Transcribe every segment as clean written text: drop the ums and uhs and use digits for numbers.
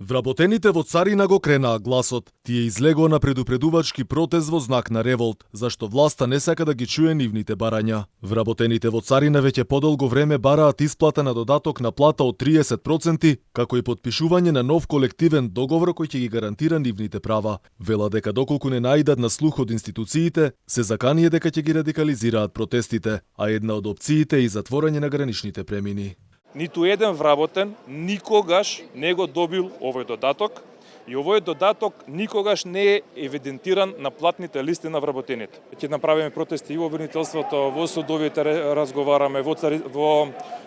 Вработените во царина го кренаа гласот. Тие излегоа на предупредувачки протест во знак на револт, зашто власта не сака да ги чуе нивните барања. Вработените во царина веќе подолго време бараат исплата на додаток на плата од 30%, како и подпишување на нов колективен договор кој ќе ги гарантира нивните права. Вела дека доколку не наидат на слух од институциите, се заканија дека ќе ги радикализираат протестите, а една од опциите е и затворање на граничните премини. Ниту еден вработен никогаш не го добил овој додаток и овој додаток никогаш не е евидентиран на платните листи на вработените. Ќе направиме протести и во обвинителството, во судовите разговараме, во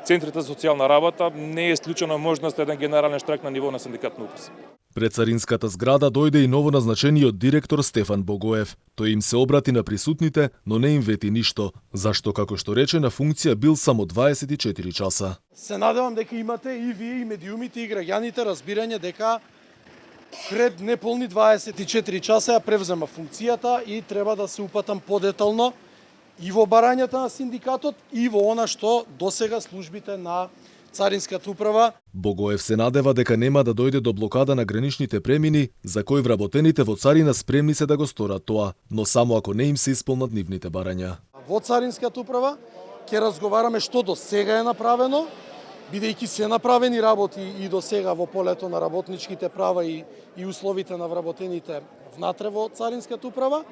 центрите за социјална работа, не е исклучена можност еден генерален штрайк на ниво на синдикат на УПС. Пред царинската зграда дојде и новоназначениот директор Стефан Богоев. Тој им се обрати на присутните, но не им вети ништо, зашто, како што рече, на функција бил само 24 часа. Се надевам дека имате и вие, и медиумите, и граѓаните разбирање дека пред неполни 24 часа ја превзема функцијата и треба да се упатам подетално и во барањата на синдикатот и во она што досега службите на Царинската управа. Богоев се надева дека нема да дојде до блокада на граничните премини, за кој вработените во царина спремни се да го сторат тоа, но само ако не им се исполнат нивните барања. Во Царинската управа ќе разговараме што до сега е направено, бидејќи се направени работи и до сега во полето на работничките права и условите на вработените внатре во Царинската управа,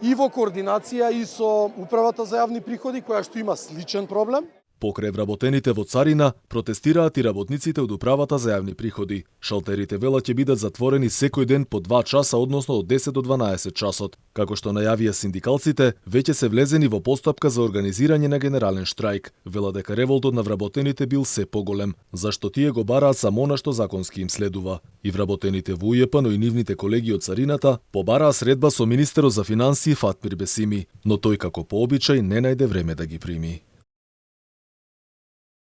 и во координација и со Управата за јавни приходи, која што има сличен проблем. Покрај вработените во царина, протестираат и работниците од Управата за јавни приходи. Шалтерите вела ќе бидат затворени секој ден по 2 часа, односно од 10 до 12 часот. Како што најавија синдикалците, веќе се влезени во постапка за организирање на генерален штрајк. Вела дека револтот на вработените бил се поголем, зашто тие го бараат само она што законски им следува. И вработените во УЈП, но и нивните колеги од царината побараа средба со министерот за финансии Фатмир Бесими, но тој како по обичај не најде време да ги прими.